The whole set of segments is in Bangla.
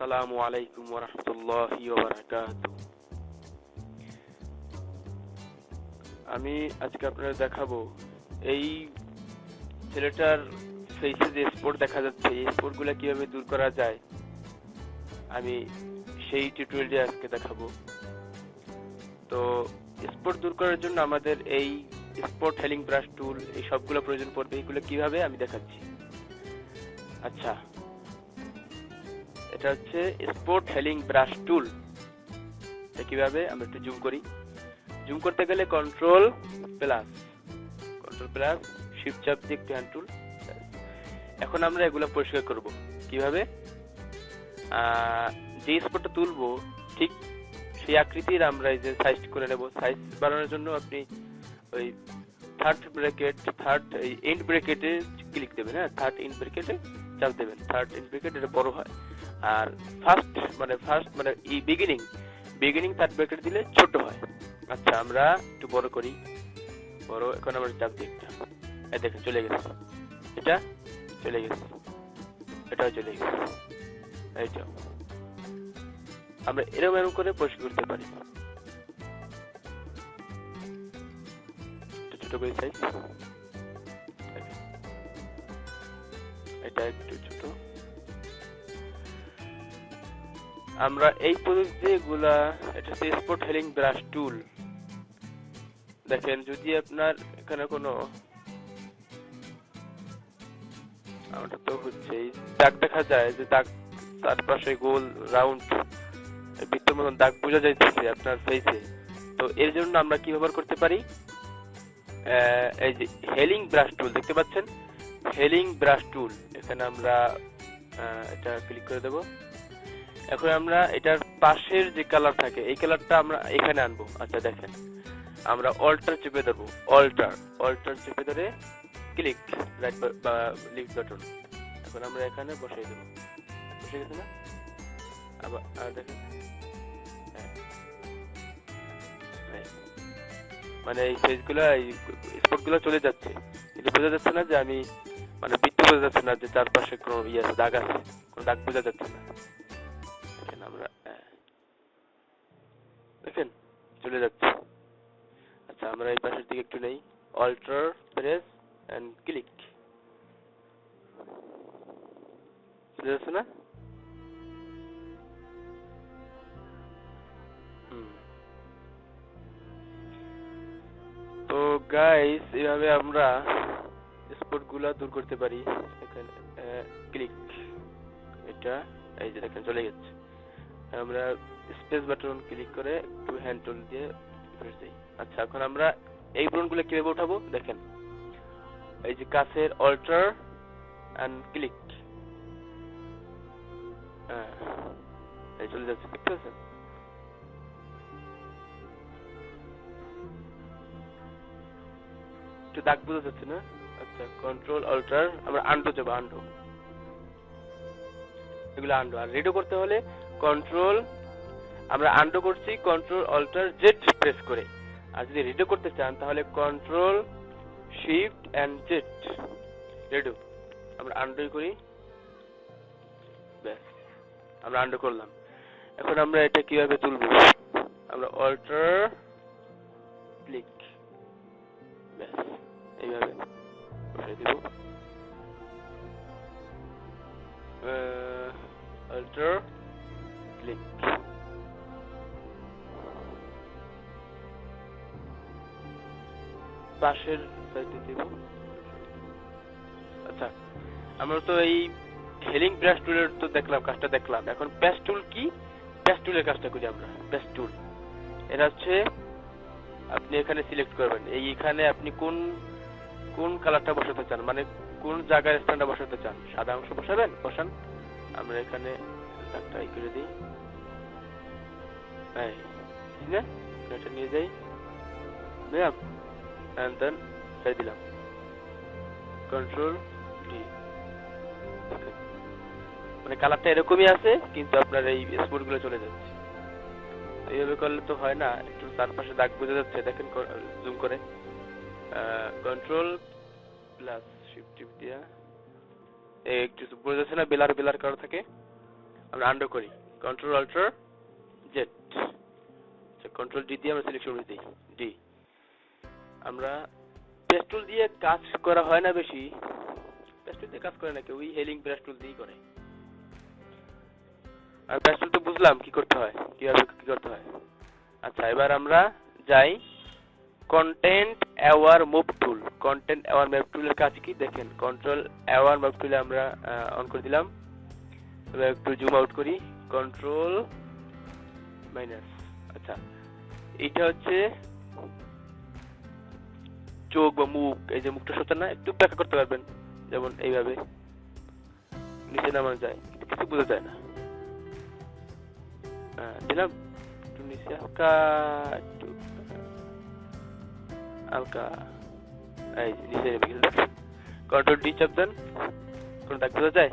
আসসালামু আলাইকুম ওয়া রাহমাতুল্লাহি ওয়া বারাকাতুহু। আমি আজকে আপনাদের দেখাবো এই ছেলেটার ফেসে যে স্পট দেখা যাচ্ছে, এই স্পটগুলো কিভাবে দূর করা যায়, আমি সেই টিউটোরিয়ালটি আজকে দেখাবো। তো স্পট দূর করার জন্য আমাদের এই স্পট হেলিং ব্রাশ টুল এই সবগুলো প্রয়োজন পড়বে। এগুলো কিভাবে আমি দেখাচ্ছি। আচ্ছা, এটা হচ্ছে স্পট হেলিং ব্রাশ টুল। এটা কিভাবে আমরা একটু জুম করি। জুম করতে গেলে কন্ট্রোল প্লাস শিফট চাপ দিয়ে একটু হ্যান্ড টুল। এখন আমরা এগুলো পরিষ্কার করব কিভাবে। যে স্পটটা তুলবো ঠিক সেই আকৃতির আমরা এই যে সাইজ করে নেব। সাইজ বাড়ানোর জন্য আপনি ওই থার্ড এন্ড ব্র্যাকেটে ক্লিক দেবেন। হ্যাঁ, থার্ড এন্ড ব্র্যাকেটে চাপ দেবেন। থার্ড এন্ড ব্র্যাকেট এটা বড় হয়, আর ফার্স্ট মানে এই বিগিনিং থার্ড ব্র্যাকেট দিলে ছোট হয়। আচ্ছা, আমরা একটু বড় করি। এখন আমরা চাপ দিই একটা, এই দেখেন চলে গেছে, এটা চলে গেছে, এটাও চলে গেছে। এইটা আমরা এরকম করে পরিষ্কার করতে পারি। ছোট করে সাইজ, এটা একটু ছোট। আমরা এই পদ্ধতিগুলা, এটা হচ্ছে স্পট হেলিং ব্রাশ টুল। দেখেন, যদি আপনার এখানে কোনো আমাদের তো হচ্ছে দাগ দেখা যায়, যে দাগ চারপাশে গোল রাউন্ড বৃত্তের মতন দাগ বোঝা যাইতেছে আপনার ফেসে, তো এর জন্য আমরা কি ব্যবহার করতে পারি। এই যে হেলিং ব্রাশ টুল দেখতে পাচ্ছেন, হেলিং ব্রাশ টুল, এখানে আমরা এটা ক্লিক করে দেব। এখন আমরা এটার পাশের যে কালার থাকে এই কালারটা আমরা এখানে আনবো। আচ্ছা দেখেন, আমরা অল্টার চেপে ধরবো, অল্টার চেপে ধরে ক্লিক রাইট বা লিফট বাটন। এখন আমরা এখানে বসাই দেবো। বসে গেছে না? আবার দেখেন, মানে এই ফেসগুলো, এই স্পটগুলো চলে যাচ্ছে, কিন্তু বোঝা যাচ্ছে না যে আমি মানে বৃত্ত বোঝা যাচ্ছে না যে চারপাশে কোনো ইয়ে আছে, দাগ আছে, কোনো দাগ বোঝা যাচ্ছে না। দেখেন আমরা দেখেন চলে যাচ্ছে। আচ্ছা, আমরা এই পাশের দিকে একটু নেই, অল্টার প্রেস এন্ড ক্লিক, চলে যাচ্ছে না? তো গাইস, এইভাবে আমরা স্পটগুলা দূর করতে পারি। এখানে ক্লিক, এটা এই যে দেখেন চলে গেছে। আমরা স্পেস বাটন ক্লিক করে একটু হ্যান্ড টুল দিয়ে প্রেস দেই। আচ্ছা, এখন আমরা এই ব্রনগুলো কিভাবে উঠাবো দেখেন। এই যে কাছের অল্টার এন্ড ক্লিক, এই চলে যাচ্ছে, দেখতে পাচ্ছেন? একটু দাগ বোঝা যাচ্ছে না? আচ্ছা, কন্ট্রোল অল্টার, আমরা আন্ডু যাবো, আন্ডু, এগুলো আন্ডু। আর রিডো করতে হলে কন্ট্রোল, আমরা আন্ডু করছি কন্ট্রোল অল্টার জেড প্রেস করে। আর যদি রিডো করতে চান তাহলে কন্ট্রোল শিফট এন্ড জেড রিডো। আমরা আন্ডু করি, ব্যাস আমরা আন্ডু করলাম। এখন আমরা এটা কিভাবে তুলবো, আমরা অল্টার ক্লিক, ব্যাস এইভাবে বসাই দিব। অল্টার ক্লিক, পাশের সাইডে দিব। আচ্ছা, আমরা তো এই হেলিং ব্রাশ টুলের তো দেখলাম, কাজটা দেখলাম। এখন প্যাচ টুল কি, প্যাচ টুলের কাজটা করি আমরা। প্যাচ টুল এটা হচ্ছে, আপনি এখানে সিলেক্ট করবেন, এইখানে আপনি কোন কালারটা বসাতে চান, মানে কোন জায়গায় স্ট্যান্ডটা বসাতে চান। সাদা অংশ বসান। আমরা এখানে একটা ই করে দিই, এটা নিয়ে যাই, দেন ছেড়ে দিলাম, কন্ট্রোল ডি। মানে কালারটা এরকমই আছে, কিন্তু আপনার এই স্পট গুলো চলে যাচ্ছে। এইভাবে করলে তো হয় না, একটু চারপাশে দাগ বোঝা যাচ্ছে, দেখেন জুম করে। কন্ট্রোল প্লাস শিফট টিপ দিয়া একটু বোঝা যাচ্ছে না, বেলার কালার থাকে। আমরা আন্ডু করি, control alter Z, control D দিয়ে আমরা সিলেকশন করে দিই ডি। আমরা পেজ টুল দিয়ে কাজ করা হয় না বেশি, পেজ টুল দিয়ে কাজ করে না কেউ, হেলিং ব্রাশ টুল দিয়েই করে। আর পেজ টুল তো বুঝলাম কি করতে হয়, কিভাবে কি করতে হয়। আচ্ছা, এবার আমরা যাই content aware move tool. Content aware move টুলের কাজ কি দেখেন, কন্ট্রোল অ্যাওয়ার মুভ টুলে আমরা অন করে দিলাম। এবার একটু জুম আউট করি, কন্ট্রোল মাইনাস। আচ্ছা, এটা হচ্ছে চোখ বা মুখ, এই যে মুখটা সোজা না, একটু ব্যাখ্যা করতে পারবেন, যেমন এইভাবে নিচে নামানো যায়, কিছু বোঝা যায় না। দিলাম একটু নিচে হালকা, একটু হালকা, এই নিচে নেমে গেছে। কন্ট্রোল ডি চাপ দেন, কোনো দাগ বোঝা যায়?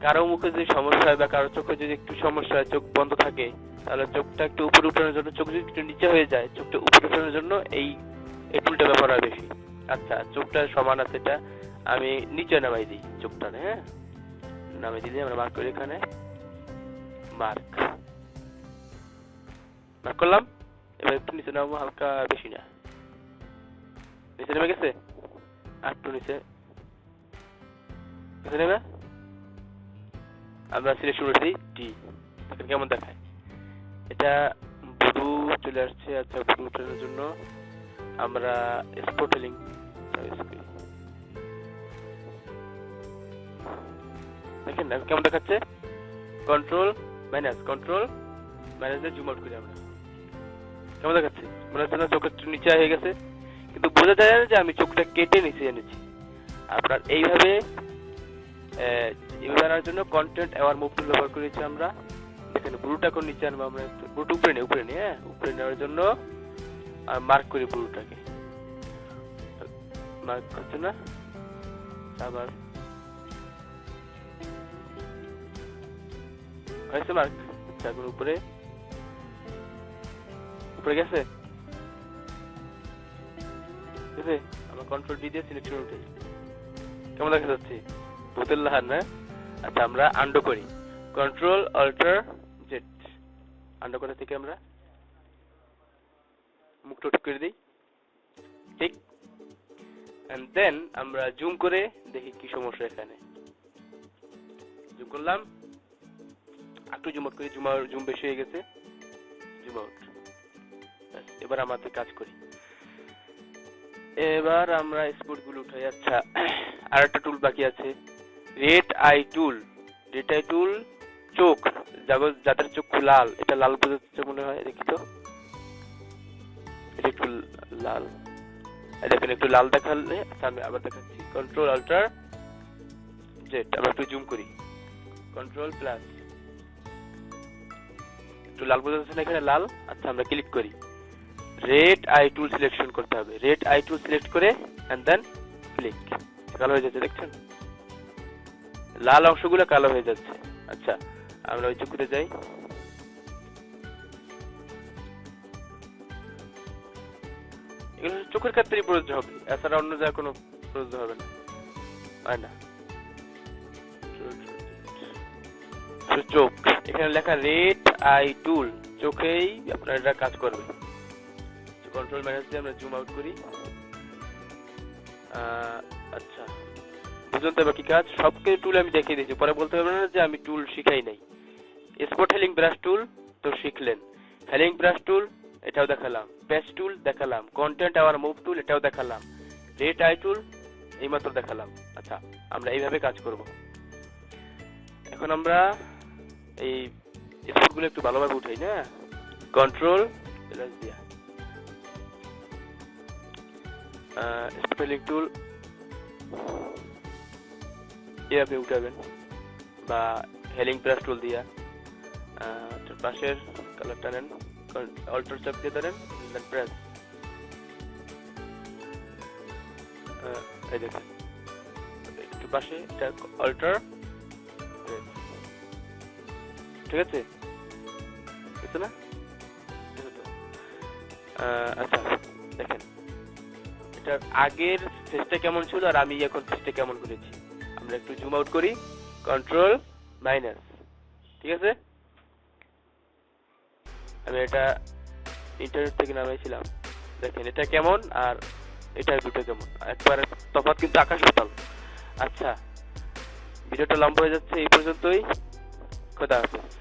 কারো মুখে যদি সমস্যা হয় বা কারো চোখে যদি একটু সমস্যা হয়, চোখ বন্ধ থাকে, তাহলে চোখটা একটু উপরে উঠানোর জন্য, চোখ যদি একটু নিচে হয়ে যায়, চোখটা উপরে উঠানোর জন্য এই টুলটা ব্যবহার হয় বেশি। আচ্ছা, চোখটা সমান আছে, এটা আমি নিচে নামাই দিই চোখটা, হ্যাঁ নামাই দিলে আমরা মার্ক করি, এখানে মার্ক করলাম। এবার একটু নিচে নামবো, হালকা, বেশি না, নিচে নেমে গেছে, আর একটু নিচে নেমে আমরা সিলেকশন করেছি ডি। কেমন দেখায় এটা, ব্লু চলে আসছে। আচ্ছা, ব্লু ট্রেনের জন্য আমরা স্পটেলিং দেখেন না কেমন দেখাচ্ছে, কন্ট্রোল মাইনাস দিয়ে জুম আউট করি আমরা, কেমন দেখাচ্ছে, মনে হচ্ছে না চোখের নিচে হয়ে গেছে, কিন্তু বোঝা যায় না যে আমি চোখটা কেটে নিচে এনেছি। আপনার এইভাবে আনার জন্য কন্টেন্ট অ্যাওয়ার মুভ টুল ব্যবহার করেছি আমরা। দেখেন ব্লুটা কোন নিচে আনবো আমরা, ব্লুটা উপরে নিই, হ্যাঁ উপরে নেওয়ার জন্য মার্ক করি, ব্লুটাকে মার্ক করছে না, আবার হয়েছে মার্ক। আচ্ছা, এখন উপরে গেছে, আমরা কন্ট্রোল ডি দিয়ে সিলেকশন উঠে, কেমন দেখা যাচ্ছে, ভূতের লাহার না? আচ্ছা, আমরা আন্ডু করি, কন্ট্রোল অল্টার জেড। আন্ডু করা থেকে আমরা মুখটা ঠিক করে দিই, ঠিক। এন্ড দেন আমরা জুম করে দেখি কি সমস্যা। এখানে জুম করলাম, একটু জুম আউট করি, জুম বেশি হয়ে গেছে, জুম আউট। এবার আমাদের কাজ করি, এবার আমরা স্পট গুলো উঠাই। আচ্ছা, আর একটা টুল বাকি আছে, রেড আই টুল। রেড আই টুল চোখ, যাদের চোখ লাল, এটা লাল বোঝাচ্ছে মনে হয়, দেখি তো, এটা একটু লাল, দেখেন একটু লাল দেখালে। আচ্ছা, আমি আবার দেখাচ্ছি, কন্ট্রোল অল্টার জেড, আমরা একটু জুম করি, কন্ট্রোল প্লাস, একটু লাল বোঝাচ্ছে না এখানে, লাল। আচ্ছা, আমরা ক্লিক করি, রেড আই টুল সিলেকশন করতে হবে, রেড আই টুল সিলেক্ট করে এন্ড দেন ক্লিক, কালো হয়ে যাচ্ছে, দেখছেন লাল অংশগুলো কালো হয়ে যাচ্ছে। আচ্ছা, আমরা ওই চোখে যাই, এগুলো চোখের ক্ষেত্রেই প্রযোজ্য হবে, এছাড়া অন্য জায়গায় কোনো প্রযোজ্য হবে না, হয় না। চোখ, এখানে লেখা রেড আই টুল, চোখেই আপনার এটা কাজ করবে। কন্ট্রোল মাইনাস দিয়ে আমরা জুম আউট করি। আচ্ছা, বুঝুন তো কি কাজ, সবকিছু টুল আমি দেখিয়ে দিয়েছি, পরে বলতে পারবেন না যে আমি টুল শিখাই নাই। স্পট হেলিং ব্রাশ টুল তো শিখলেন, হেলিং ব্রাশ টুল এটাও দেখালাম, পেজ টুল দেখালাম, কন্টেন্ট অ্যাওয়ার মুভ টুল এটাও দেখালাম, রেড আই টুল এইমাত্র দেখালাম। আচ্ছা, আমরা এইভাবে কাজ করব। এখন আমরা এই স্পটগুলো একটু ভালোভাবে উঠাই না, কন্ট্রোল প্লাস দিয়া স্পেলিং টুল এভাবে উঠাবেন, বা হেলিং ব্রাশ টুল দিয়া পাশের কালারটা নেন, অল্টার চাপ দিয়ে ধরেন, দেন প্রেস, এই দেখেন একটু পাশে, এটা অল্টার, ঠিক আছে, বুঝছো না? আচ্ছা, দেখেন এটার আগের ফেসটা কেমন ছিল আর আমি এখন ফেসটা কেমন করেছি। আমরা একটু জুম আউট করি, কন্ট্রোল মাইনাস। ঠিক আছে, আমি এটা ইন্টারনেট থেকে নামাইছিলাম, দেখেন এটা কেমন আর এটার দুটো কেমন, একবারে তফাৎ কিন্তু আকাশ পাতাল। আচ্ছা, ভিডিওটা লম্বা হয়ে যাচ্ছে, এই পর্যন্তই। খোদা হাফেজ।